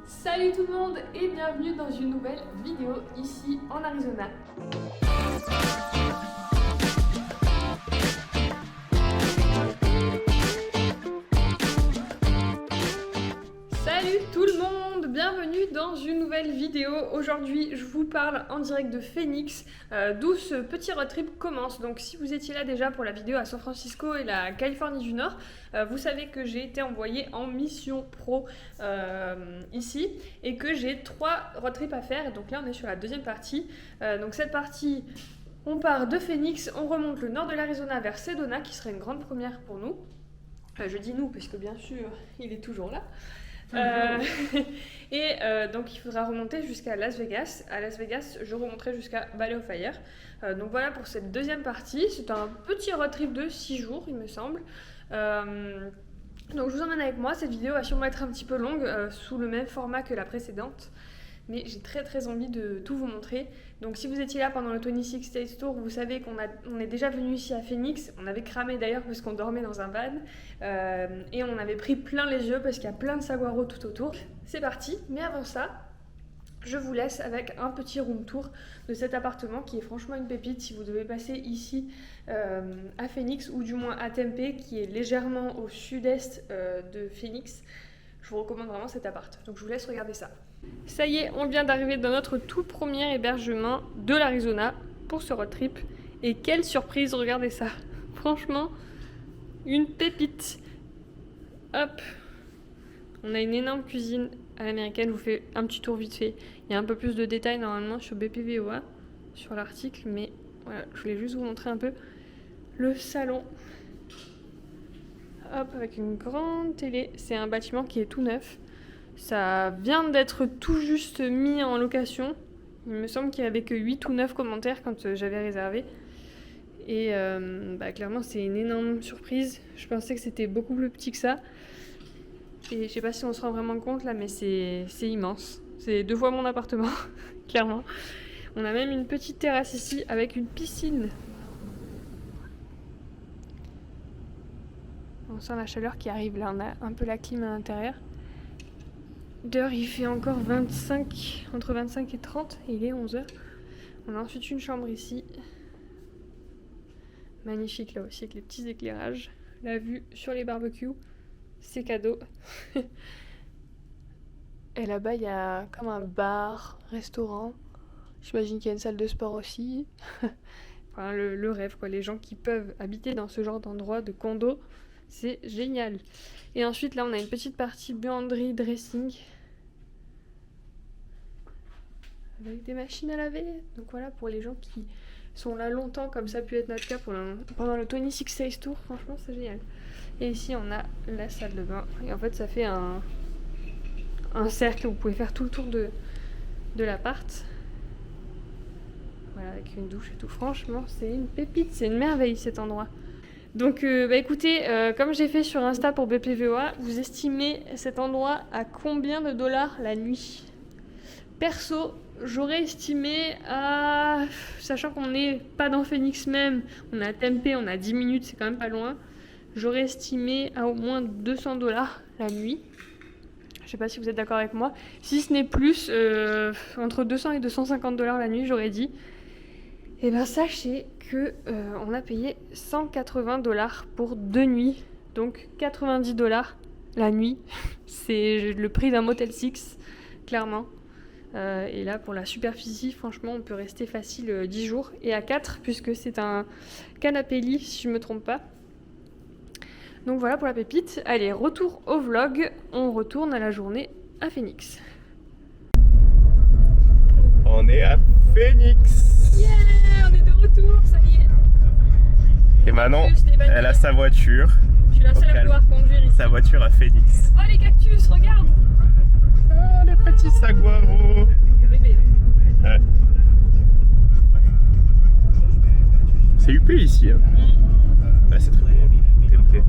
Salut tout le monde et bienvenue dans une nouvelle vidéo ici en Arizona. Salut tout le monde, bienvenue dans une nouvelle vidéo. Aujourd'hui je vous parle en direct de Phoenix, d'où ce petit road trip commence. Donc si vous étiez là déjà pour la vidéo à San Francisco et la Californie du Nord, vous savez que j'ai été envoyée en mission pro ici et que j'ai 3 road trips à faire. Donc là on est sur la deuxième partie. Donc cette partie, on part de Phoenix, on remonte le nord de l'Arizona vers Sedona qui serait une grande première pour nous. Je dis nous parce que bien sûr il est toujours là. Donc il faudra remonter jusqu'à Las Vegas. À Las Vegas, je remonterai jusqu'à Valley of Fire. Donc voilà pour cette deuxième partie. C'est un petit road trip de 6 jours, il me semble. Donc je vous emmène avec moi. Cette vidéo va sûrement être un petit peu longue, sous le même format que la précédente. Mais j'ai très envie de tout vous montrer. Donc si vous étiez là pendant le 26 States Tour, vous savez qu'on est déjà venu ici à Phoenix. On avait cramé d'ailleurs parce qu'on dormait dans un van. Et on avait pris plein les yeux parce qu'il y a plein de saguaros tout autour. C'est parti, mais avant ça, je vous laisse avec un petit room tour de cet appartement qui est franchement une pépite si vous devez passer ici à Phoenix ou du moins à Tempe qui est légèrement au sud-est de Phoenix. Je vous recommande vraiment cet appart. Donc je vous laisse regarder ça. Ça y est, on vient d'arriver dans notre tout premier hébergement de l'Arizona pour ce road trip. Et quelle surprise, regardez ça. Franchement, une pépite. Hop. On a une énorme cuisine à l'américaine. Je vous fais un petit tour vite fait. Il y a un peu plus de détails normalement sur BPVOA, sur l'article. Mais voilà, je voulais juste vous montrer un peu le salon. Hop, avec une grande télé. C'est un bâtiment qui est tout neuf. Ça vient d'être tout juste mis en location. Il me semble qu'il n'y avait que 8 ou 9 commentaires quand j'avais réservé. Et clairement, c'est une énorme surprise. Je pensais que c'était beaucoup plus petit que ça. Et je sais pas si on se rend vraiment compte là, mais c'est immense. C'est 2 fois mon appartement, clairement. On a même une petite terrasse ici avec une piscine. On sent la chaleur qui arrive là, on a un peu la clim à l'intérieur. Dehors il fait encore entre 25 et 30 et il est 11h. On a ensuite une chambre ici. Magnifique là aussi avec les petits éclairages. La vue sur les barbecues, c'est cadeau. Et là-bas il y a comme un bar, restaurant. J'imagine qu'il y a une salle de sport aussi. Enfin le rêve quoi, les gens qui peuvent habiter dans ce genre d'endroit, de condo. C'est génial. Et ensuite, là, on a une petite partie buanderie dressing. Avec des machines à laver. Donc voilà, pour les gens qui sont là longtemps, comme ça a pu être notre cas pendant le 26 Days Tour. Franchement, c'est génial. Et ici, on a la salle de bain. Et en fait, ça fait un cercle. Vous pouvez faire tout le tour de l'appart. Voilà, avec une douche et tout. Franchement, c'est une pépite. C'est une merveille, cet endroit. Donc écoutez, comme j'ai fait sur Insta pour BPVOA, vous estimez cet endroit à combien de dollars la nuit? Perso, j'aurais estimé à... Sachant qu'on n'est pas dans Phoenix même, on est à Tempe, on a 10 minutes, c'est quand même pas loin. J'aurais estimé à au moins 200 dollars la nuit. Je sais pas si vous êtes d'accord avec moi. Si ce n'est plus, entre 200 et 250 dollars la nuit, j'aurais dit. Et bien sachez que on a payé 180 dollars pour 2 nuits, donc 90 dollars la nuit. C'est le prix d'un Motel 6, clairement. Et là pour la superficie, franchement, on peut rester facile 10 jours. Et à 4, puisque c'est un canapé lit, si je me trompe pas. Donc voilà pour la pépite. Allez, retour au vlog. On retourne à la journée à Phoenix. On est à Phoenix. Yeah, on est de retour, ça y est. Et Manon, elle a sa voiture. Je suis la seule à pouvoir conduire ici. Sa voiture à Phoenix. Oh les cactus, regarde. Oh les petits saguaros. Bébé. Ouais. C'est UP ici. Hein. Ouais, c'est très beau. TMP.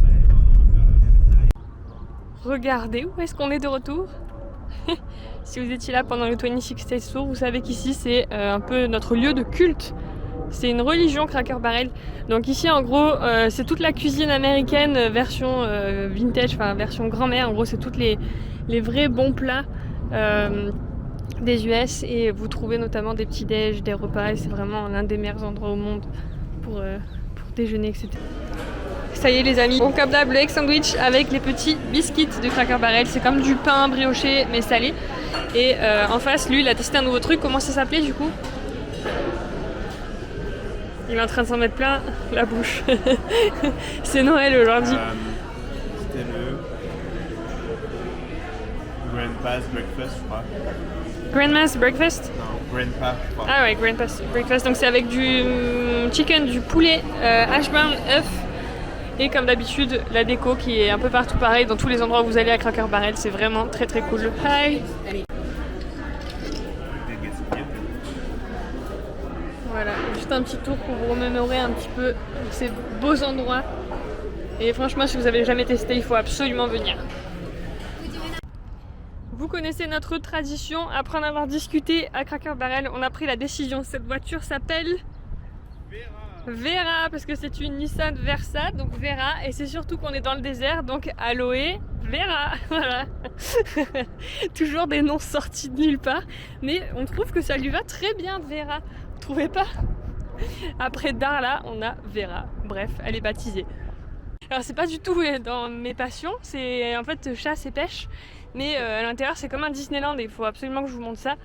Regardez, où est-ce qu'on est de retour? Si vous étiez là pendant le 26 States Tour, vous savez qu'ici c'est un peu notre lieu de culte. C'est une religion Cracker Barrel. Donc ici en gros c'est toute la cuisine américaine version vintage, enfin version grand-mère. En gros c'est toutes les vrais bons plats des US et vous trouvez notamment des petits déj, des repas et c'est vraiment l'un des meilleurs endroits au monde pour déjeuner, etc. Ça y est les amis, bon comme d'hab le egg sandwich avec les petits biscuits de Cracker Barrel, c'est comme du pain brioché mais salé. Et en face lui il a testé un nouveau truc, comment ça s'appelait du coup? Il est en train de s'en mettre plein la bouche. C'est Noël aujourd'hui. C'était le Grandpa's Breakfast, je crois. Grandma's Breakfast? Non, Grandpa, je crois. Ah ouais, Grandpa's Breakfast. Donc c'est avec du chicken, du poulet, hash brown, œuf. Et comme d'habitude, la déco qui est un peu partout pareil dans tous les endroits où vous allez à Cracker Barrel. C'est vraiment très très cool. Hi! Voilà, juste un petit tour pour vous remémorer un petit peu ces beaux endroits. Et franchement, si vous avez jamais testé, il faut absolument venir. Vous connaissez notre tradition, après en avoir discuté à Cracker Barrel, on a pris la décision. Cette voiture s'appelle Vera, parce que c'est une Nissan Versa, donc Vera, et c'est surtout qu'on est dans le désert, donc Aloe Vera, voilà. Toujours des noms sortis de nulle part, mais on trouve que ça lui va très bien Vera, vous trouvez pas? Après Darla, on a Vera, bref, elle est baptisée. Alors c'est pas du tout dans mes passions, c'est en fait chasse et pêche, mais à l'intérieur c'est comme un Disneyland et il faut absolument que je vous montre ça.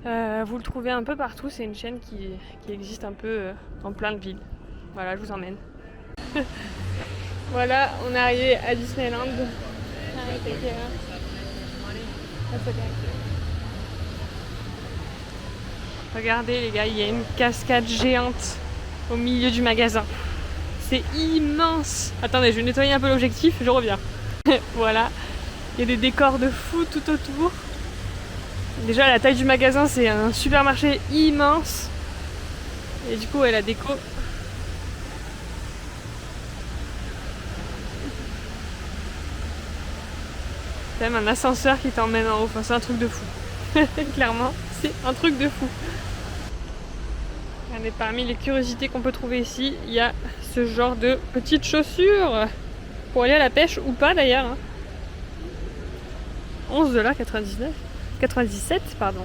Vous le trouvez un peu partout, c'est une chaîne qui existe un peu en plein de villes. Voilà, je vous emmène. Voilà, on est arrivé à Disneyland. Regardez les gars, il y a une cascade géante au milieu du magasin. C'est immense. Attendez, je vais nettoyer un peu l'objectif, je reviens. Voilà, il y a des décors de fou tout autour. Déjà la taille du magasin, c'est un supermarché immense. Et du coup, ouais, la déco. C'est même un ascenseur qui t'emmène en haut, enfin, c'est un truc de fou. Clairement, c'est un truc de fou. Et parmi les curiosités qu'on peut trouver ici, il y a ce genre de petites chaussures pour aller à la pêche ou pas d'ailleurs. Hein. 11,99 $. 97, pardon.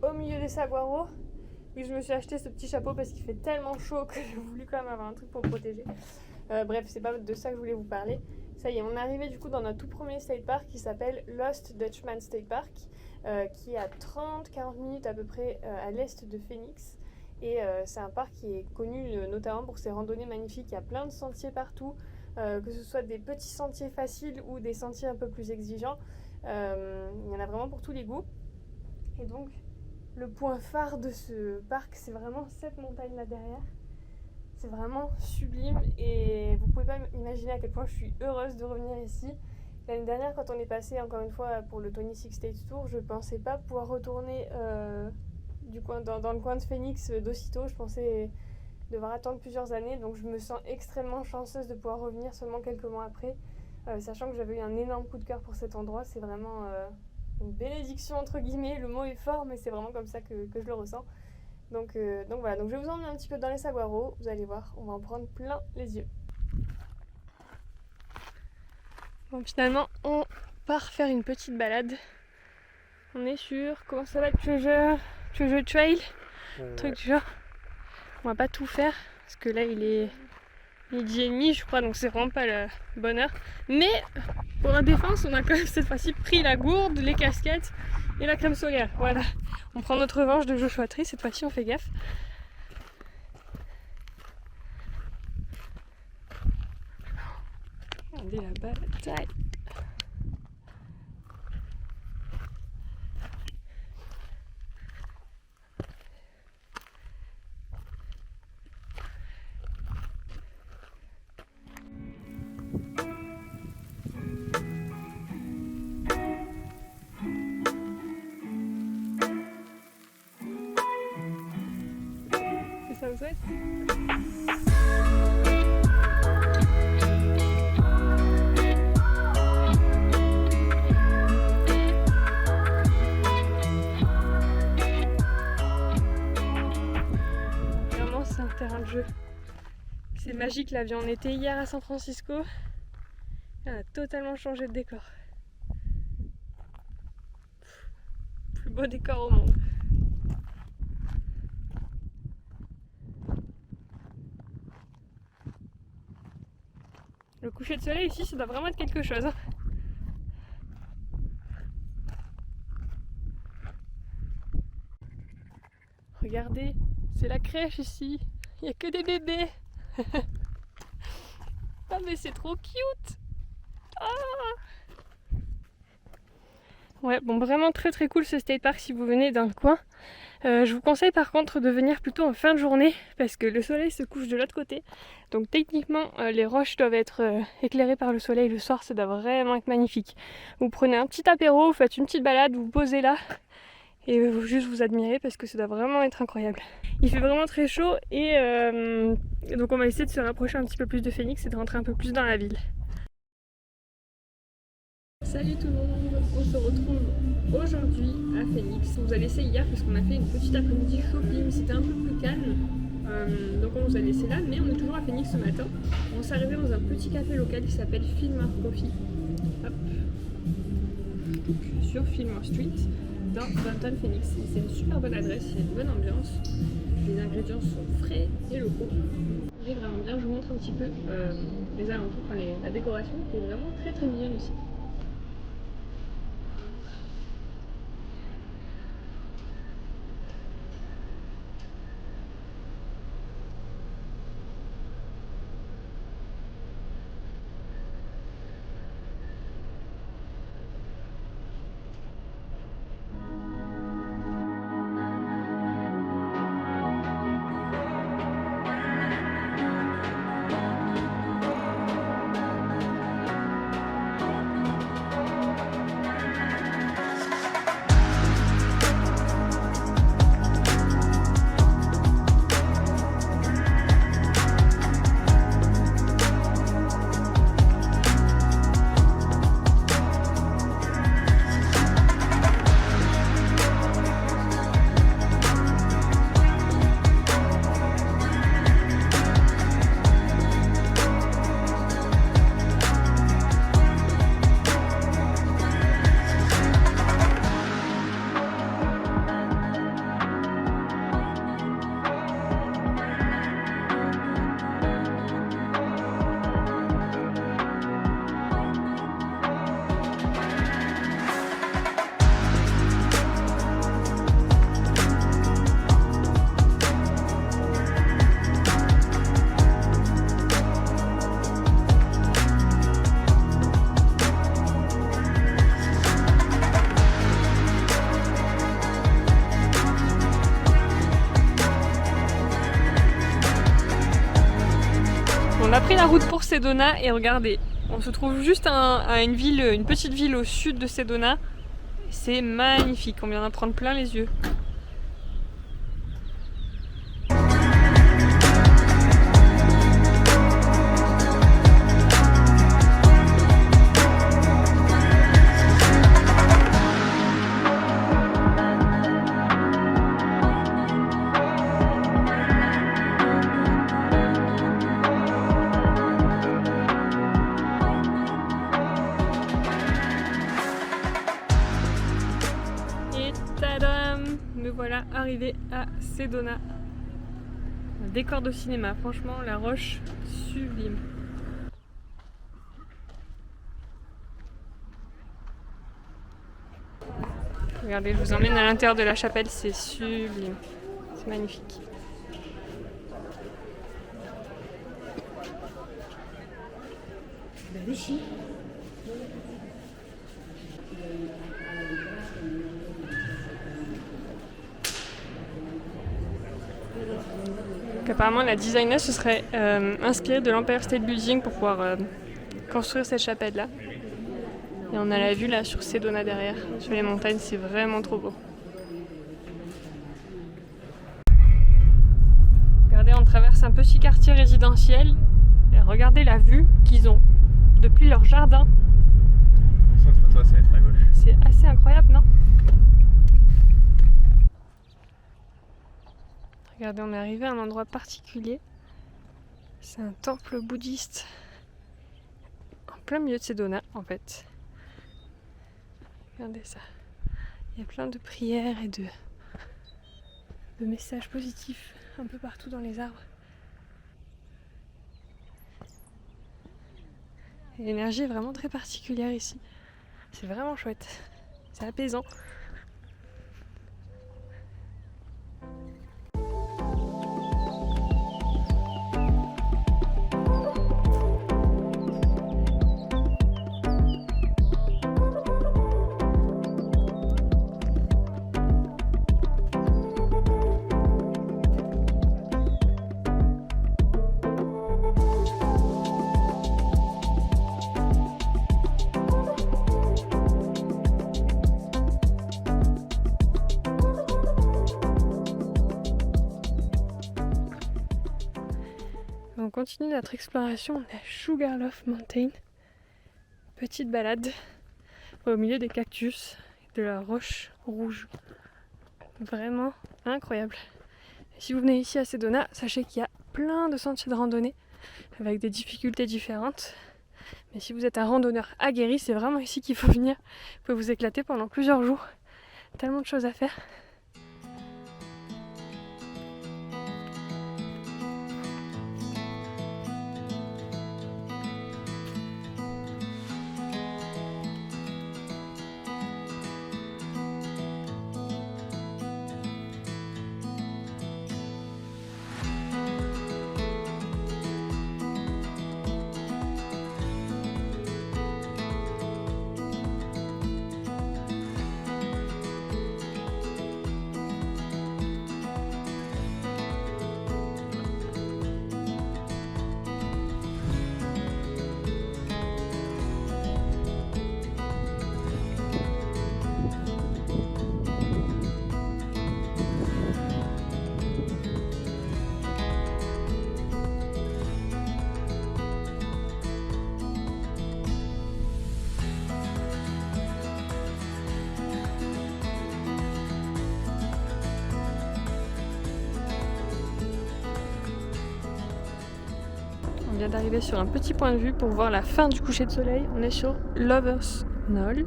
Au milieu des saguaros. Oui, je me suis acheté ce petit chapeau parce qu'il fait tellement chaud que j'ai voulu quand même avoir un truc pour me protéger. Bref, c'est pas de ça que je voulais vous parler. Ça y est, on est arrivé du coup dans notre tout premier state park qui s'appelle Lost Dutchman State Park, qui est à 30-40 minutes à peu près à l'est de Phoenix. Et c'est un parc qui est connu notamment pour ses randonnées magnifiques. Il y a plein de sentiers partout, que ce soit des petits sentiers faciles ou des sentiers un peu plus exigeants. Il y en a vraiment pour tous les goûts. Et donc, le point phare de ce parc, c'est vraiment cette montagne là derrière. C'est vraiment sublime et vous pouvez pas imaginer à quel point je suis heureuse de revenir ici. L'année dernière, quand on est passé encore une fois pour le 26 States Tour, je pensais pas pouvoir retourner dans le coin de Phoenix d'aussitôt. Je pensais devoir attendre plusieurs années, donc je me sens extrêmement chanceuse de pouvoir revenir seulement quelques mois après, sachant que j'avais eu un énorme coup de cœur pour cet endroit. C'est vraiment une bénédiction entre guillemets, le mot est fort mais c'est vraiment comme ça que je le ressens. Donc voilà, donc je vais vous emmener un petit peu dans les saguaros, vous allez voir, on va en prendre plein les yeux. Bon, finalement on part faire une petite balade. On est sur, comment ça va, Treasure Trail, truc du genre. On va pas tout faire parce que là il est 12h30 je crois, donc c'est vraiment pas la bonne heure. Mais pour la défense, on a quand même cette fois-ci pris la gourde, les casquettes et la crème solaire. Voilà, on prend notre revanche de Joshua Tree, cette fois-ci on fait gaffe. Regardez la bataille. chouette. Vraiment, c'est un terrain de jeu. C'est magique, là, on était hier à San Francisco. On a totalement changé de décor. Plus beau décor au monde. Le coucher de soleil ici, ça doit vraiment être quelque chose. Regardez, c'est la crèche ici. Il n'y a que des bébés. Ah mais c'est trop cute. Ah ouais, bon, vraiment très très cool ce skate park si vous venez d'un coin. Je vous conseille par contre de venir plutôt en fin de journée parce que le soleil se couche de l'autre côté. Donc techniquement les roches doivent être éclairées par le soleil le soir, ça doit vraiment être magnifique. Vous prenez un petit apéro, vous faites une petite balade, vous posez là et vous juste vous admirez parce que ça doit vraiment être incroyable. Il fait vraiment très chaud et donc on va essayer de se rapprocher un petit peu plus de Phoenix et de rentrer un peu plus dans la ville. Salut tout le monde, on se retrouve aujourd'hui à Phoenix. On vous a laissé hier parce qu'on a fait une petite après-midi shopping, c'était un peu plus calme. Donc on vous a laissé là, mais on est toujours à Phoenix ce matin. On s'est arrivé dans un petit café local qui s'appelle Fillmore Coffee. Hop. Sur Fillmore Street, dans Downtown Phoenix. C'est une super bonne adresse, il y a une bonne ambiance. Les ingrédients sont frais et locaux. C'est vraiment bien, je vous montre un petit peu les alentours, enfin la décoration qui est vraiment très très mignonne aussi. On a pris la route pour Sedona et regardez, on se trouve juste à une petite ville au sud de Sedona. C'est magnifique, on vient d'en prendre plein les yeux. Me voilà arrivé à Sedona. Un décor de cinéma, franchement la roche sublime. Regardez, je vous emmène à l'intérieur de la chapelle, c'est sublime, c'est magnifique. Apparemment la designer se serait inspirée de l'Empire State Building pour pouvoir construire cette chapelle là. Et on a la vue là sur Sedona derrière, sur les montagnes, c'est vraiment trop beau. Regardez, petit quartier résidentiel. Et regardez la vue qu'ils ont depuis leur jardin. Concentre-toi, ça va être à gauche. C'est assez incroyable, non? Regardez, on est arrivé à un endroit particulier. C'est un temple bouddhiste en plein milieu de Sedona, en fait. Regardez ça. Il y a plein de prières et de messages positifs un peu partout dans les arbres. Et l'énergie est vraiment très particulière ici. C'est vraiment chouette. C'est apaisant. On continue notre exploration, on est à Sugarloaf Mountain. Petite balade au milieu des cactus et de la roche rouge. Vraiment incroyable. Et si vous venez ici à Sedona, sachez qu'il y a plein de sentiers de randonnée avec des difficultés différentes. Mais si vous êtes un randonneur aguerri, c'est vraiment ici qu'il faut venir. Vous pouvez vous éclater pendant plusieurs jours. Tellement de choses à faire. On vient d'arriver sur un petit point de vue pour voir la fin du coucher de soleil. On est sur Lover's Knoll.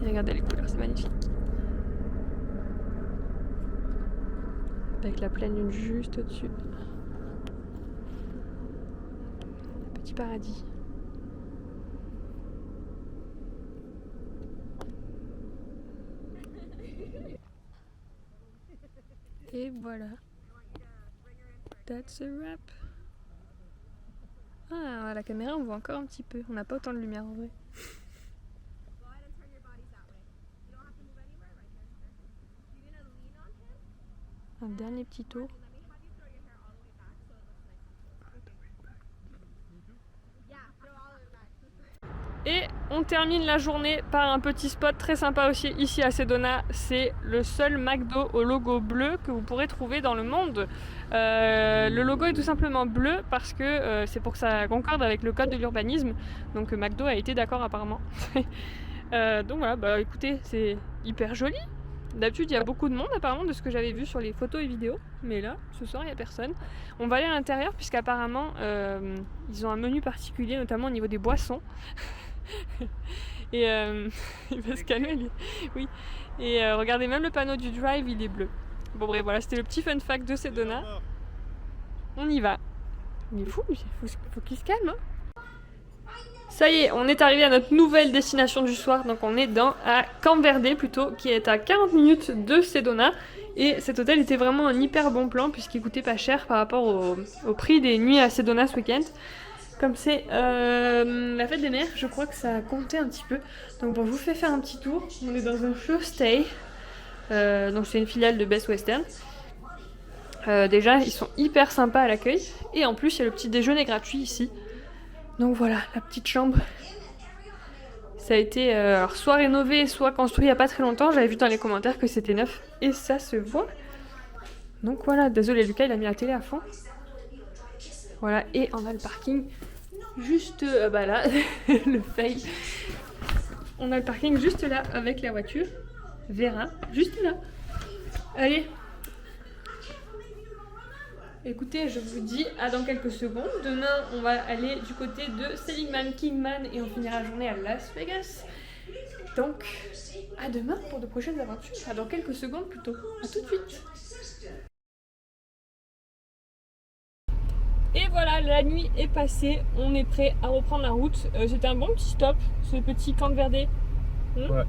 Et regardez les couleurs, c'est magnifique. Avec la pleine lune juste au-dessus. Petit paradis. Et voilà. That's a wrap. Ah, à la caméra on voit encore un petit peu. On n'a pas autant de lumière en vrai. Un dernier petit tour. Et on termine la journée par un petit spot très sympa aussi ici à Sedona. C'est le seul McDo au logo bleu que vous pourrez trouver dans le monde. Le logo est tout simplement bleu parce que c'est pour que ça concorde avec le code de l'urbanisme. Donc McDo a été d'accord apparemment. Donc voilà, bah écoutez, c'est hyper joli. D'habitude il y a beaucoup de monde apparemment de ce que j'avais vu sur les photos et vidéos. Mais là, ce soir il n'y a personne. On va aller à l'intérieur puisqu'apparemment ils ont un menu particulier, notamment au niveau des boissons. Et il va se calmer lui. Oui. Et regardez, même le panneau du drive il est bleu. Bon bref, voilà, c'était le petit fun fact de Sedona. On y va. Il est fou, faut qu'il se calme. Hein. Ça y est, on est arrivé à notre nouvelle destination du soir. Donc on est à Camp Verde plutôt, qui est à 40 minutes de Sedona. Et cet hôtel était vraiment un hyper bon plan puisqu'il coûtait pas cher par rapport au prix des nuits à Sedona ce week-end. Comme c'est la fête des mères, je crois que ça a compté un petit peu. Donc bon, je vous fais faire un petit tour. On est dans un show stay. Donc c'est une filiale de Best Western. Déjà, ils sont hyper sympas à l'accueil. Et en plus, il y a le petit déjeuner gratuit ici. Donc voilà, la petite chambre. Ça a été soit rénové, soit construit il n'y a pas très longtemps. J'avais vu dans les commentaires que c'était neuf. Et ça se voit. Donc voilà, désolé Lucas, il a mis la télé à fond. Voilà, et on a le parking juste bah là, le fail. On a le parking juste là avec la voiture. Vera, juste là. Allez. Écoutez, je vous dis à dans quelques secondes. Demain, on va aller du côté de Seligman, Kingman et on finira la journée à Las Vegas. Donc, à demain pour de prochaines aventures. À dans quelques secondes plutôt. À tout de suite. Et voilà, la nuit est passée. On est prêt à reprendre la route. C'était un bon petit stop, ce petit camp verdé. Ouais.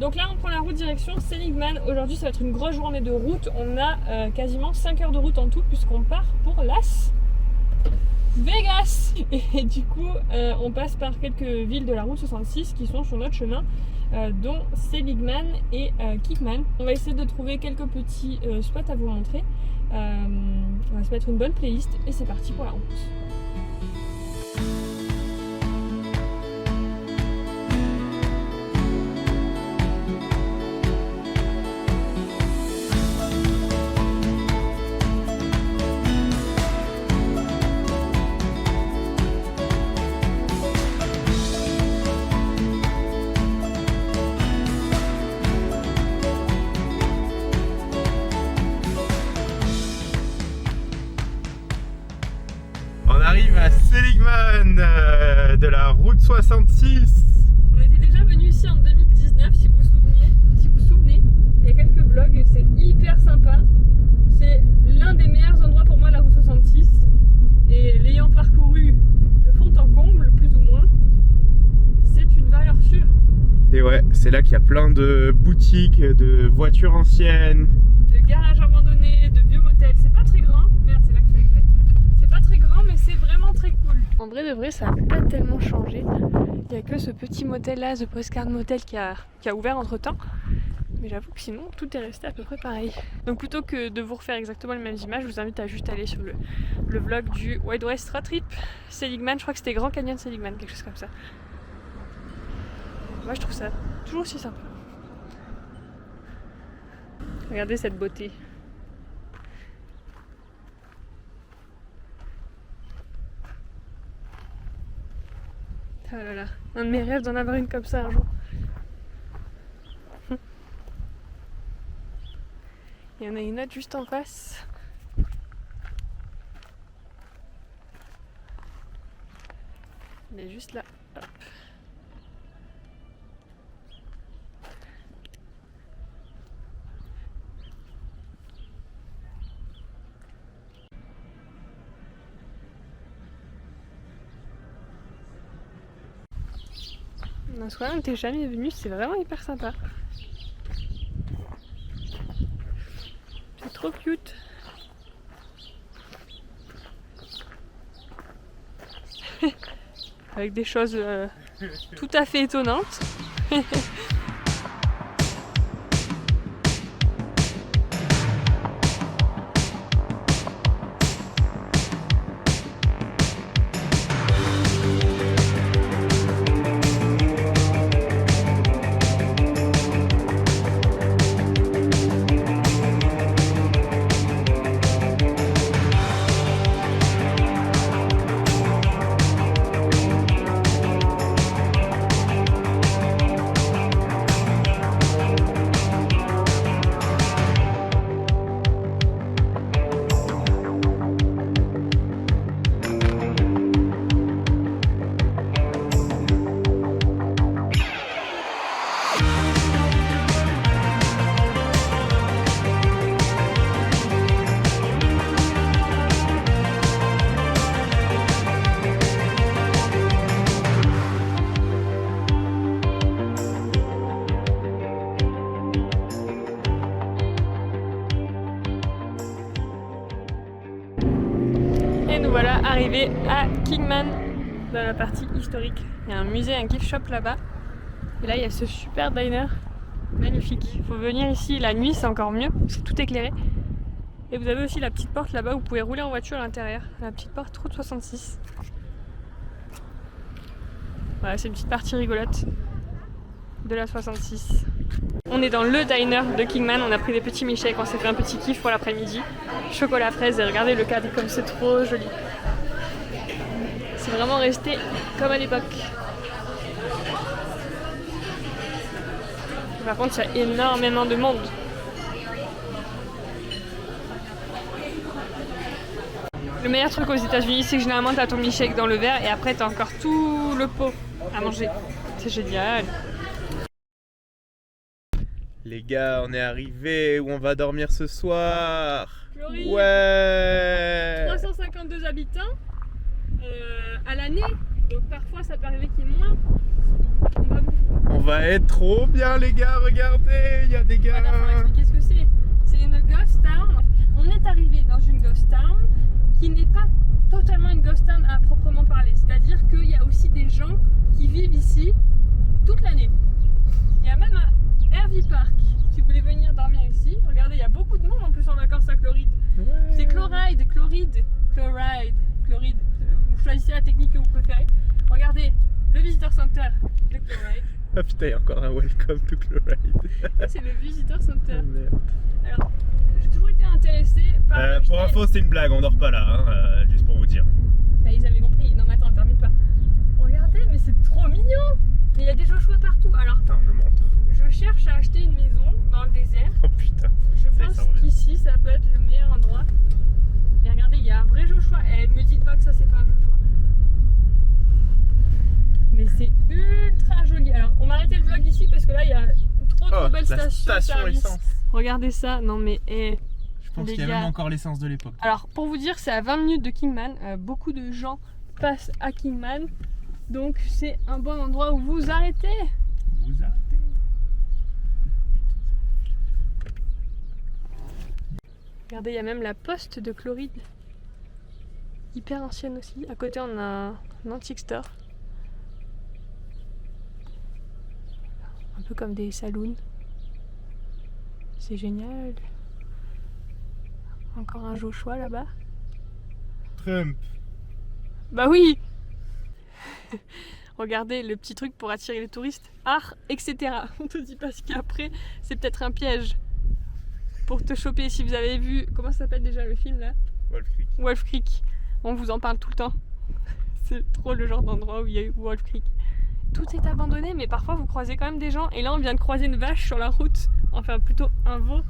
Donc là, on prend la route direction Seligman. Aujourd'hui, ça va être une grosse journée de route. On a quasiment 5 heures de route en tout, puisqu'on part pour Las Vegas. Et du coup, on passe par quelques villes de la route 66 qui sont sur notre chemin, dont Seligman et Kingman. On va essayer de trouver quelques petits spots à vous montrer. On va se mettre une bonne playlist et c'est parti pour la route. On arrive à Seligman de la route 66. On était déjà venu ici en 2019 si vous vous souvenez. Il y a quelques vlogs, c'est hyper sympa. C'est l'un des meilleurs endroits pour moi la route 66. Et l'ayant parcouru de fond en comble, plus ou moins, c'est une valeur sûre. Et ouais, c'est là qu'il y a plein de boutiques, de voitures anciennes. De garages abandonnés, de vieux motels. C'est pas très grand. Merde, c'est là que ça fait. C'est pas très grand, mais c'est vraiment très cool. En vrai de vrai, ça a pas tellement changé. Il y a que ce petit motel là, The Postcard Motel, qui a ouvert entre temps. Mais j'avoue que sinon, tout est resté à peu près pareil. Donc plutôt que de vous refaire exactement les mêmes images, je vous invite à juste aller sur le vlog du Wild West Road Trip Seligman. Je crois que c'était Grand Canyon Seligman, quelque chose comme ça. Moi, je trouve ça toujours aussi sympa. Regardez cette beauté. Oh là là, un de mes rêves d'en avoir une comme ça un jour. Il y en a une autre juste en face. Elle est juste là. Hop. En soi, on n'était jamais venu, c'est vraiment hyper sympa. C'est trop cute. Avec des choses tout à fait étonnantes. Nous voilà arrivés à Kingman, dans la partie historique. Il y a un musée, un gift shop là-bas. Et là, il y a ce super diner, magnifique. Il faut venir ici la nuit, c'est encore mieux, c'est tout éclairé. Et vous avez aussi la petite porte là-bas où vous pouvez rouler en voiture à l'intérieur. La petite porte route 66. Voilà, c'est une petite partie rigolote de la 66. On est dans le diner de Kingman, on a pris des petits milkshakes, on s'est fait un petit kiff pour l'après-midi. Chocolat fraise et regardez le cadre comme c'est trop joli. C'est vraiment resté comme à l'époque. Par contre, il y a énormément de monde. Le meilleur truc aux États-Unis, c'est que généralement t'as ton milkshake dans le verre et après t'as encore tout le pot à manger. C'est génial. Les gars, on est arrivés où on va dormir ce soir. Floride. Ouais. 352 habitants à l'année, donc parfois ça peut arriver qu'il y ait moins. On va être trop bien les gars, regardez, il y a des gars. Attends, faut expliquer ce que c'est. C'est une ghost town. On est arrivé dans une ghost town qui n'est pas totalement une ghost town à proprement parler. C'est-à-dire qu'il y a aussi des gens qui vivent ici toute l'année. Il y a même un RV Park. Si vous voulez venir dormir ici, regardez, il y a beaucoup de monde en plus en vacances à Chloride. Ouais. C'est Chloride. Vous choisissez la technique que vous préférez. Regardez, le Visitor Center de Chloride. Ah putain, il y a encore un welcome to Chloride. C'est le Visitor Center. Oh, merde. Alors, j'ai toujours été intéressée par... Pour info, c'était une blague, on dort pas là, hein, juste pour vous dire. Bah, ils avaient compris. Non mais attends, termine pas. Regardez, mais c'est trop mignon. Il y a des Joshua partout. Alors, Putain, je monte. je cherche à acheter une maison dans le désert. Oh putain. Je Ça y est, pense ça revient. qu'ici, ça peut être le meilleur endroit. Et regardez, il y a un vrai Joshua. Et me dites pas que ça, c'est pas un Joshua. Mais c'est ultra joli. Alors, on va arrêter le vlog ici parce que là, il y a trop belles la stations service. essence. Regardez ça. Non mais... Je pense Les qu'il y a gars. même encore l'essence de l'époque. Alors, pour vous dire, c'est à 20 minutes de Kingman. Beaucoup de gens passent à Kingman. Donc, c'est un bon endroit où vous arrêtez. Vous arrêtez. Regardez, il y a même la poste de Chloride. Hyper ancienne aussi. À côté, on a un antique store. Un peu comme des saloons. C'est génial. Encore un Joshua là-bas. Trump. Bah oui. Regardez le petit truc pour attirer les touristes. Art, etc. On te dit pas ce qu'il y a après. C'est peut-être un piège. Pour te choper. Si vous avez vu... Comment ça s'appelle déjà le film là? Wolf Creek. Wolf Creek. On vous en parle tout le temps. C'est trop le genre d'endroit où il y a eu Wolf Creek. Tout est abandonné, mais parfois vous croisez quand même des gens. Et là, on vient de croiser une vache sur la route. Enfin, plutôt un veau.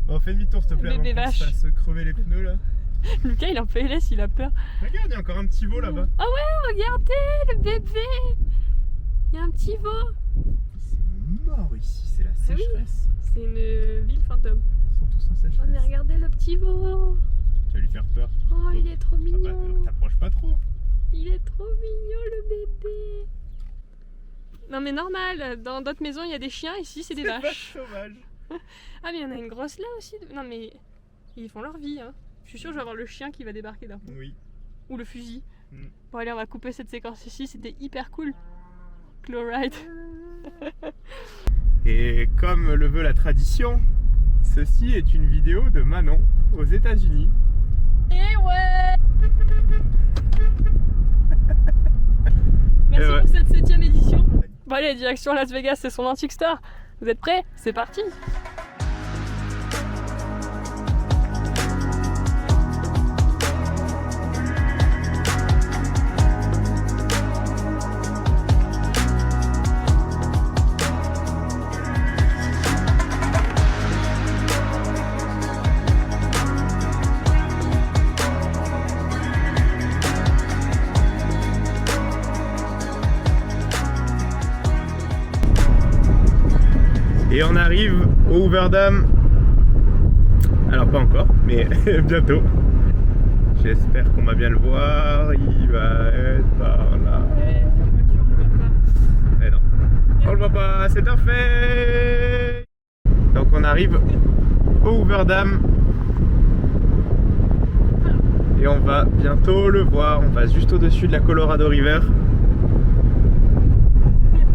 Bon, fais demi-tour s'il te plaît, Bébé avant qu'on se vache. fasse crever les pneus là. Lucas, il est en PLS, il a peur. Regarde, il y a encore un petit veau là-bas. Ah ouais, regardez le bébé. Il y a un petit veau. C'est mort ici, c'est la Ah oui. sécheresse. C'est une ville fantôme. Ils sont tous en Oh, mais sécheresse. regardez le petit veau. Tu vas lui faire peur. Oh, il est trop Ah bah, mignon. t'approches pas trop. Il est trop mignon le bébé. Non mais normal, dans d'autres maisons il y a des chiens, ici c'est des vaches. sauvage. Ah mais il y en a une grosse là aussi. Non mais ils font leur vie hein. Je suis sûre que je vais avoir le chien qui va débarquer d'un coup. Oui. Ou le fusil. Mm. Bon allez, on va couper cette séquence ici, c'était hyper cool. Chloride. Et comme le veut la tradition, ceci est une vidéo de Manon aux États-Unis. Et ouais. Merci Et ouais. pour cette 7ème édition. Bon allez, direction Las Vegas, c'est son antique store. Vous êtes prêts? C'est parti. Et on arrive au Hoover Dam. Alors pas encore, mais bientôt. J'espère qu'on va bien le voir. Il va être par là. Mais non, on le voit pas, c'est un fait. Donc on arrive au Hoover Dam. Et on va bientôt le voir. On passe juste au-dessus de la Colorado River.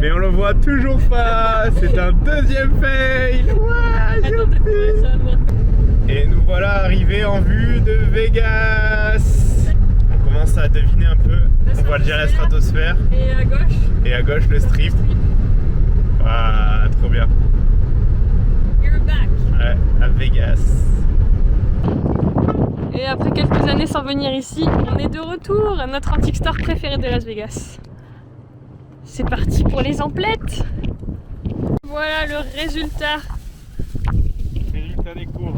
Mais on le voit toujours pas. C'est un deuxième fail. Ouais, youpi. Et nous voilà arrivés en vue de Vegas. On commence à deviner un peu. On voit déjà la stratosphère. Et à gauche. Et à gauche le strip. Waouh, trop bien. You're back. Ouais, à Vegas. Et Et après quelques années sans venir ici, on est de retour à notre antique store préféré de Las Vegas. C'est parti pour les emplettes. Voilà le résultat. Résultat des cours.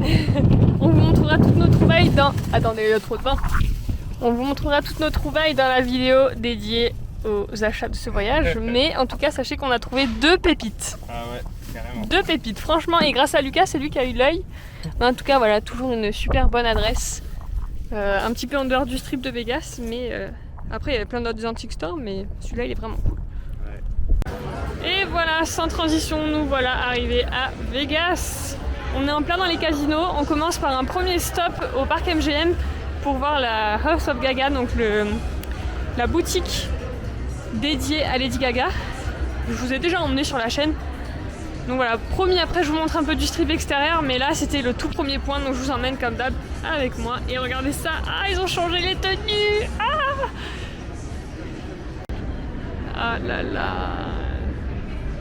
On vous montrera toutes nos trouvailles dans... Attendez, il y a trop de vin. On vous montrera toutes nos trouvailles dans la vidéo dédiée aux achats de ce voyage. Mais en tout cas, sachez qu'on a trouvé 2 pépites. Ah ouais, carrément. 2 pépites, franchement. Et grâce à Lucas, c'est lui qui a eu l'œil. Mais en tout cas, voilà, toujours une super bonne adresse. Un petit peu en dehors du strip de Vegas. Mais après, il y avait plein d'autres antique stores. Mais celui-là, il est vraiment cool. Ouais. Et voilà, sans transition, nous voilà arrivés à Vegas. On est en plein dans les casinos. On commence par un premier stop au parc MGM pour voir la House of Gaga, donc la boutique dédiée à Lady Gaga. Je vous ai déjà emmené sur la chaîne. Donc voilà, promis, après je vous montre un peu du strip extérieur, mais là c'était le tout premier point, donc je vous emmène comme d'hab avec moi. Et regardez ça, ah ils ont changé les tenues. Ah là là,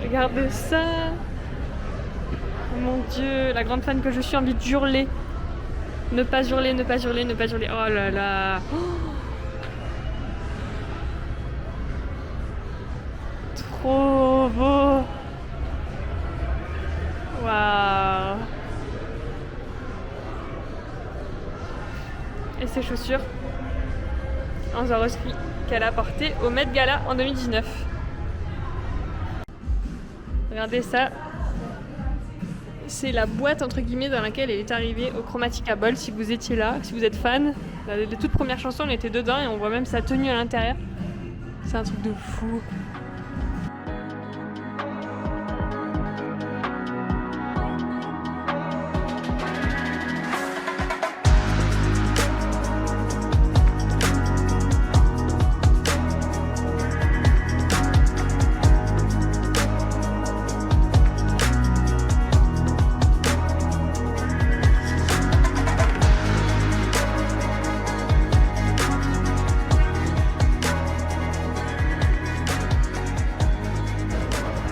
regardez ça. Oh mon Dieu, la grande fan que je suis, envie de hurler. Ne pas hurler, ne pas hurler, ne pas hurler. Oh là là. Oh. Trop beau. Waouh. Et ses chaussures en Swarovski qu'elle a portées au Met Gala en 2019. Regardez ça. C'est la boîte entre guillemets dans laquelle elle est arrivée au Chromatica Ball. Si vous étiez là, si vous êtes fan, les toutes premières chansons on était dedans et on voit même sa tenue à l'intérieur. C'est un truc de fou.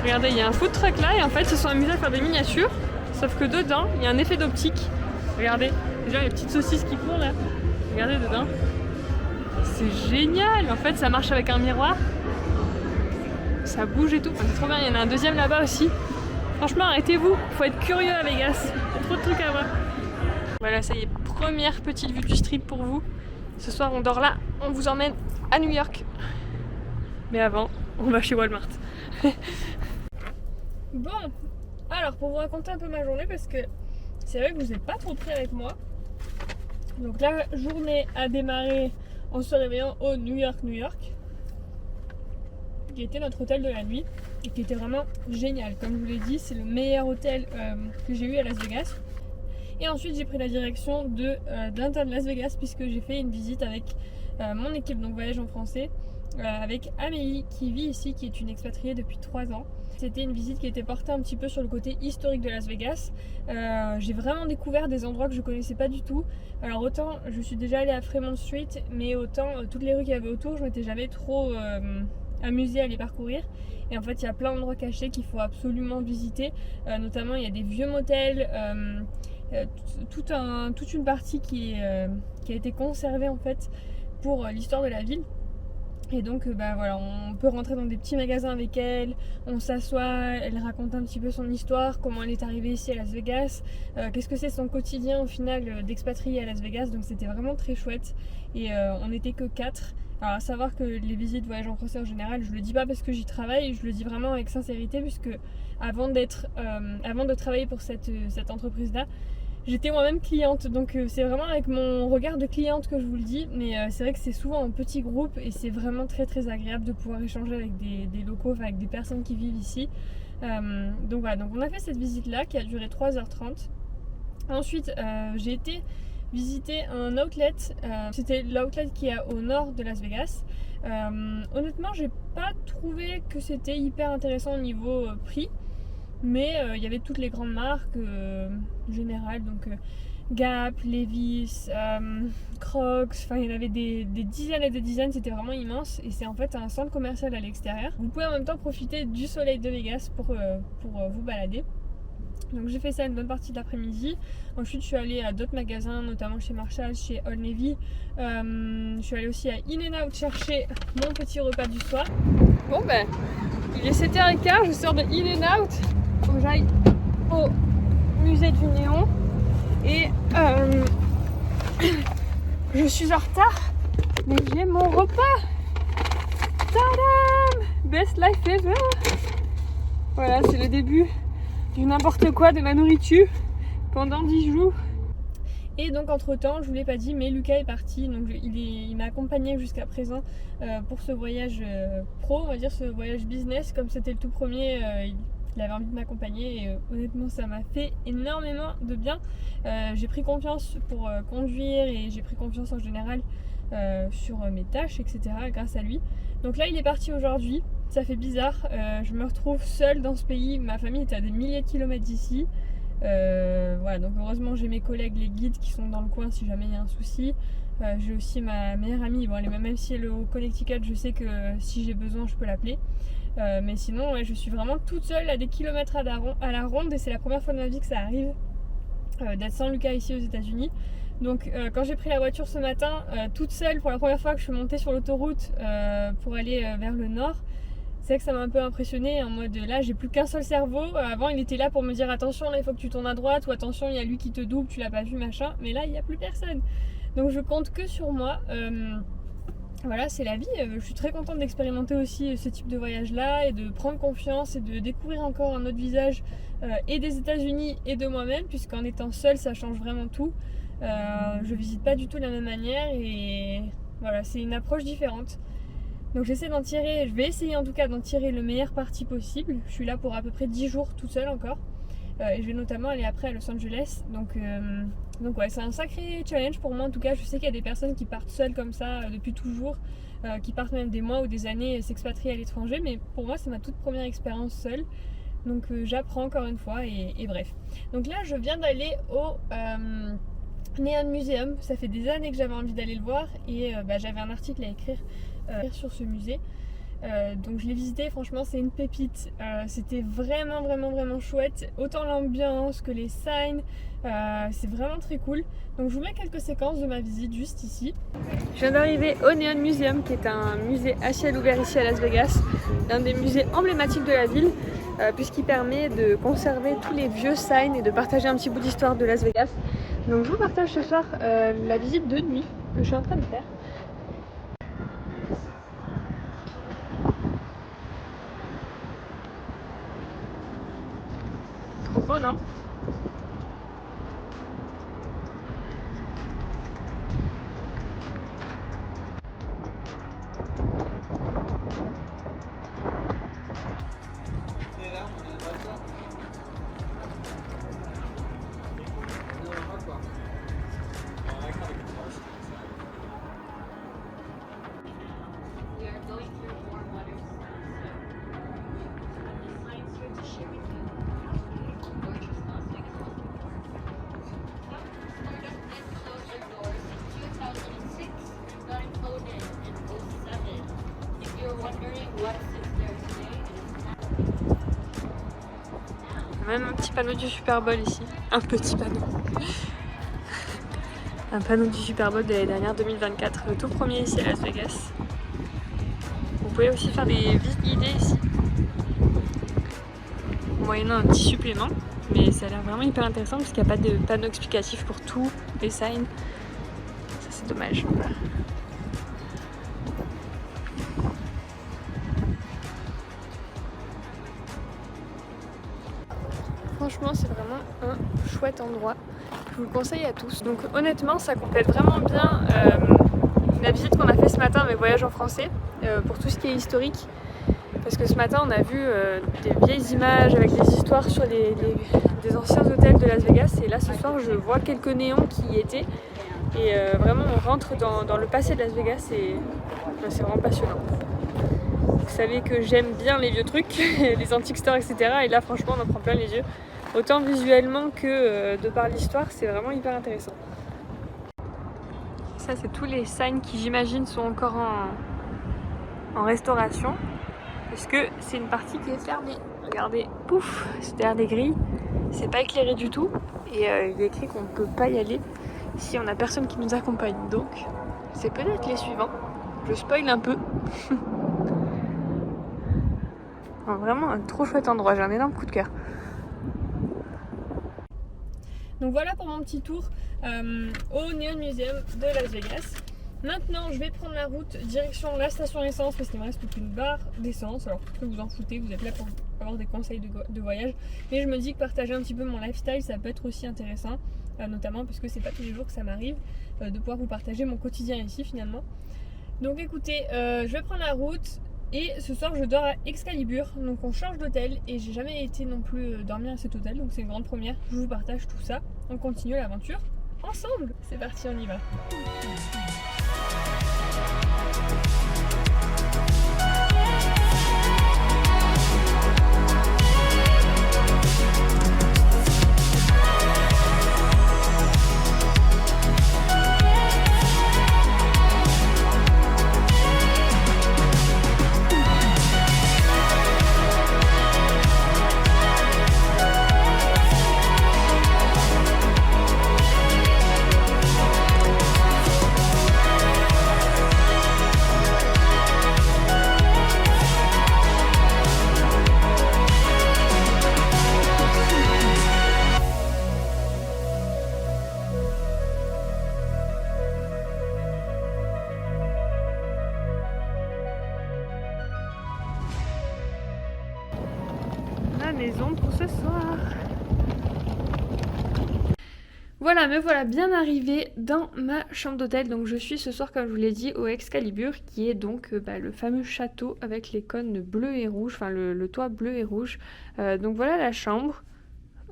Regardez, il y a un food truck là et en fait ils se sont amusés à faire des miniatures, sauf que dedans il y a un effet d'optique. Regardez, déjà les petites saucisses qui courent là. Regardez dedans. C'est génial, en fait ça marche avec un miroir. Ça bouge et tout, enfin, c'est trop bien, il y en a un deuxième là-bas aussi. Franchement arrêtez-vous, faut être curieux à Vegas, il y a trop de trucs à voir. Voilà, ça y est, première petite vue du strip pour vous. Ce soir on dort là, on vous emmène à New York. Mais avant, on va chez Walmart. Bon, alors pour vous raconter un peu ma journée, parce que c'est vrai que vous n'êtes pas trop près avec moi. Donc la journée a démarré en se réveillant au New York, qui était notre hôtel de la nuit et qui était vraiment génial. Comme je vous l'ai dit, c'est le meilleur hôtel que j'ai eu à Las Vegas. Et ensuite j'ai pris la direction de downtown Las Vegas, puisque j'ai fait une visite avec mon équipe, donc Voyage en français, avec Amélie qui vit ici, qui est une expatriée depuis 3 ans. C'était une visite qui était portée un petit peu sur le côté historique de Las Vegas. J'ai vraiment découvert des endroits que je connaissais pas du tout. Alors autant je suis déjà allée à Fremont Street, mais autant toutes les rues qu'il y avait autour, je m'étais jamais trop amusée à les parcourir. Et en fait il y a plein d'endroits cachés qu'il faut absolument visiter. Notamment il y a des vieux motels, toute une partie qui a été conservée en fait pour l'histoire de la ville. Et donc voilà, on peut rentrer dans des petits magasins avec elle, on s'assoit, elle raconte un petit peu son histoire, comment elle est arrivée ici à Las Vegas, qu'est-ce que c'est son quotidien au final d'expatriée à Las Vegas. Donc c'était vraiment très chouette et on n'était que 4. Alors à savoir que les visites voyage en français en général, je le dis pas parce que j'y travaille, je le dis vraiment avec sincérité, puisque avant de travailler pour cette entreprise là, j'étais moi-même cliente, donc c'est vraiment avec mon regard de cliente que je vous le dis, mais c'est vrai que c'est souvent en petit groupe et c'est vraiment très très agréable de pouvoir échanger avec des locaux, enfin avec des personnes qui vivent ici. Donc voilà, donc on a fait cette visite là qui a duré 3h30. Ensuite j'ai été visiter un outlet, c'était l'outlet qui est au nord de Las Vegas. Honnêtement j'ai pas trouvé que c'était hyper intéressant au niveau prix. Mais il y avait toutes les grandes marques générales, donc Gap, Levi's, Crocs, enfin il y en avait des dizaines et des dizaines, c'était vraiment immense. Et c'est en fait un centre commercial à l'extérieur. Vous pouvez en même temps profiter du soleil de Vegas pour vous balader. Donc j'ai fait ça une bonne partie de l'après-midi. Ensuite je suis allée à d'autres magasins, notamment chez Marshall, chez Old Navy. Je suis allée aussi à In-N-Out chercher mon petit repas du soir. Bon ben, il est 7h15, je sors de In-N-Out. Faut que j'aille au musée du néon. Et je suis en retard, mais j'ai mon repas. Tadam! Best life ever! Voilà, c'est le début du n'importe quoi de ma nourriture pendant 10 jours. Et donc entre temps, je vous l'ai pas dit, mais Lucas est parti, donc il m'a accompagné jusqu'à présent pour ce voyage pro, on va dire ce voyage business. Comme c'était le tout premier, il avait envie de m'accompagner et honnêtement ça m'a fait énormément de bien. J'ai pris confiance pour conduire et j'ai pris confiance en général sur mes tâches, etc. grâce à lui. Donc là il est parti aujourd'hui. Ça fait bizarre, je me retrouve seule dans ce pays, ma famille est à des milliers de kilomètres d'ici. Voilà, donc heureusement j'ai mes collègues, les guides qui sont dans le coin si jamais il y a un souci. J'ai aussi ma meilleure amie, bon, même si elle est au Connecticut, je sais que si j'ai besoin je peux l'appeler. Mais sinon ouais, je suis vraiment toute seule à des kilomètres à la ronde et c'est la première fois de ma vie que ça arrive d'être sans Lucas ici aux États-Unis. Donc quand j'ai pris la voiture ce matin, toute seule pour la première fois que je suis montée sur l'autoroute pour aller vers le nord, c'est vrai que ça m'a un peu impressionnée en mode là j'ai plus qu'un seul cerveau. Avant il était là pour me dire attention là il faut que tu tournes à droite ou attention il y a lui qui te double, tu l'as pas vu machin, mais là il n'y a plus personne. Donc je compte que sur moi. Voilà, c'est la vie. Je suis très contente d'expérimenter aussi ce type de voyage là et de prendre confiance et de découvrir encore un autre visage et des États-Unis et de moi-même, puisqu'en étant seule ça change vraiment tout. Je visite pas du tout de la même manière et voilà, c'est une approche différente. Donc je vais essayer en tout cas d'en tirer le meilleur parti possible. Je suis là pour à peu près 10 jours toute seule encore. Et je vais notamment aller après à Los Angeles. Donc ouais, c'est un sacré challenge pour moi en tout cas. Je sais qu'il y a des personnes qui partent seules comme ça depuis toujours, qui partent même des mois ou des années s'expatrier à l'étranger. Mais pour moi c'est ma toute première expérience seule. Donc j'apprends encore une fois et bref. Donc là je viens d'aller au Neon Museum. Ça fait des années que j'avais envie d'aller le voir et j'avais un article à écrire sur ce musée. Donc je l'ai visité, franchement c'est une pépite. C'était vraiment chouette, autant l'ambiance que les signs, c'est vraiment très cool. Donc je vous mets quelques séquences de ma visite juste ici. Je viens d'arriver au Neon Museum qui est un musée à ciel ouvert ici à Las Vegas, l'un des musées emblématiques de la ville puisqu'il permet de conserver tous les vieux signs et de partager un petit bout d'histoire de Las Vegas. Donc je vous partage ce soir la visite de nuit que je suis en train de faire. Trop beau, non? Même un petit panneau du Super Bowl ici. Un petit panneau. Un panneau du Super Bowl de l'année dernière, 2024. Le tout premier ici à Las Vegas. Vous pouvez aussi faire des visites guidées ici. Moyennant un petit supplément. Mais ça a l'air vraiment hyper intéressant parce qu'il n'y a pas de panneau explicatif pour tous les signs. Ça c'est dommage. Franchement c'est vraiment un chouette endroit, je vous le conseille à tous. Donc honnêtement ça complète vraiment bien la visite qu'on a fait ce matin avec Voyage en français pour tout ce qui est historique. Parce que ce matin on a vu des vieilles images avec des histoires sur des anciens hôtels de Las Vegas. Et là ce soir je vois quelques néons qui y étaient. Et vraiment on rentre dans le passé de Las Vegas et c'est vraiment passionnant. Vous savez que j'aime bien les vieux trucs, les antique stores, etc. Et là franchement on en prend plein les yeux. Autant visuellement que de par l'histoire, c'est vraiment hyper intéressant. Ça c'est tous les signs qui j'imagine sont encore en restauration. Parce que c'est une partie qui est fermée. Regardez, pouf, c'est derrière des grilles. c'est pas éclairé du tout et il est écrit qu'on ne peut pas y aller si on a personne qui nous accompagne. Donc c'est peut-être les suivants. Je spoil un peu. Non, vraiment un trop chouette endroit, j'ai un énorme coup de cœur. Donc voilà pour mon petit tour au Neon Museum de Las Vegas. Maintenant je vais prendre la route direction la station essence parce qu'il me reste plus qu'une barre d'essence. Alors peut-être que vous en foutez, vous êtes là pour avoir des conseils de voyage. Mais je me dis que partager un petit peu mon lifestyle ça peut être aussi intéressant. Notamment parce que c'est pas tous les jours que ça m'arrive de pouvoir vous partager mon quotidien ici finalement. Donc écoutez, je vais prendre la route. Et ce soir je dors à Excalibur, donc on change d'hôtel et j'ai jamais été non plus dormir à cet hôtel, donc c'est une grande première, je vous partage tout ça. On continue l'aventure ensemble, c'est parti, on y va. Maison pour ce soir. Voilà, me voilà bien arrivée dans ma chambre d'hôtel. Donc je suis ce soir, comme je vous l'ai dit, au Excalibur, qui est donc le fameux château avec les cônes bleues et rouges, enfin le toit bleu et rouge. Donc voilà la chambre.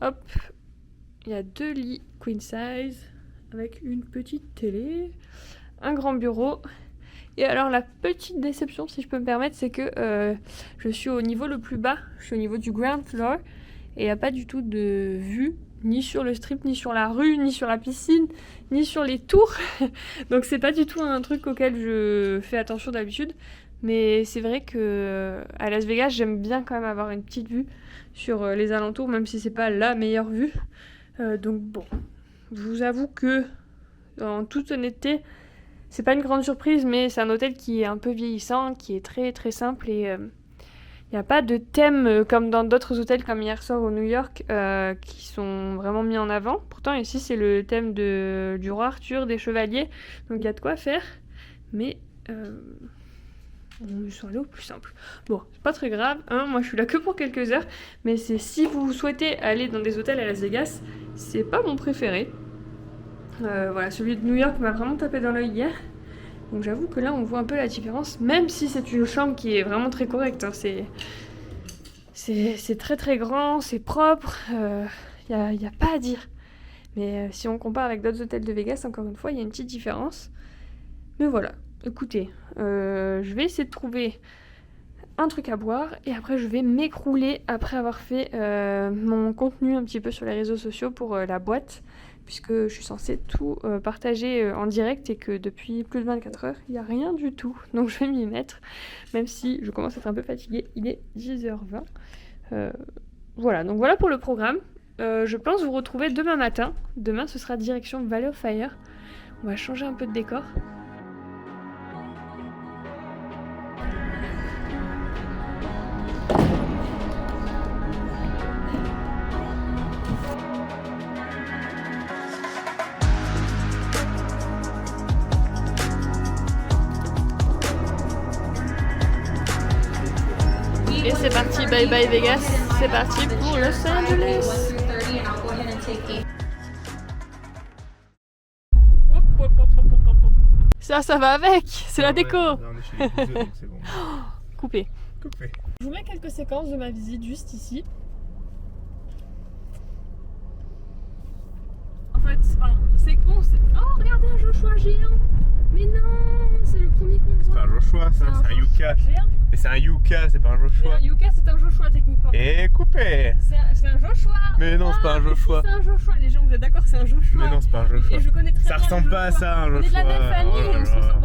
Hop, il y a 2 lits queen size avec une petite télé, un grand bureau. Et alors la petite déception, si je peux me permettre, c'est que je suis au niveau le plus bas, je suis au niveau du ground floor et il n'y a pas du tout de vue, ni sur le strip, ni sur la rue, ni sur la piscine, ni sur les tours. Donc c'est pas du tout un truc auquel je fais attention d'habitude. Mais c'est vrai que à Las Vegas, j'aime bien quand même avoir une petite vue sur les alentours, même si c'est pas la meilleure vue. Donc bon, je vous avoue que en toute honnêteté, c'est pas une grande surprise, mais c'est un hôtel qui est un peu vieillissant, qui est très très simple et il n'y a pas de thème comme dans d'autres hôtels comme hier soir au New York qui sont vraiment mis en avant. Pourtant ici c'est le thème du roi Arthur, des chevaliers, donc il y a de quoi faire, mais on sont allés au plus simple. Bon, c'est pas très grave, hein, moi je suis là que pour quelques heures, mais c'est si vous souhaitez aller dans des hôtels à Las Vegas, c'est pas mon préféré. Voilà, celui de New York m'a vraiment tapé dans l'œil hier. Donc j'avoue que là on voit un peu la différence, même si c'est une chambre qui est vraiment très correcte. Hein. C'est très très grand, c'est propre, y a pas à dire. Mais si on compare avec d'autres hôtels de Vegas, encore une fois, il y a une petite différence. Mais voilà, écoutez, je vais essayer de trouver un truc à boire et après je vais m'écrouler après avoir fait mon contenu un petit peu sur les réseaux sociaux pour la boîte. Puisque je suis censée tout partager en direct et que depuis plus de 24 heures, il n'y a rien du tout. Donc je vais m'y mettre, même si je commence à être un peu fatiguée. Il est 10h20. Voilà, donc voilà pour le programme. Je pense vous retrouver demain matin. Demain, ce sera direction Valley of Fire. On va changer un peu de décor. Et c'est parti, bye bye Vegas, c'est parti pour Los Angeles. Ça va avec, c'est la déco. Ouais, on est chez les bisous, donc c'est bon. Coupé. Coupé. Je vous mets quelques séquences de ma visite juste ici. En fait, c'est con, oh regardez un Joshua géant. Mais non, c'est le premier qu'on voit. C'est pas un Joshua, ça, c'est un Yucca. Mais c'est un Yucca, c'est pas un Joshua. Mais un Yucca, c'est un Joshua techniquement. Et coupé. C'est un Joshua. Mais non, c'est pas un Joshua. C'est un Joshua, les gens, vous êtes d'accord, c'est un Joshua. Mais non, c'est pas un Joshua. Et je connais très ça bien ressemble le pas à ça, un Joshua. On est de la même famille, on se ressemble.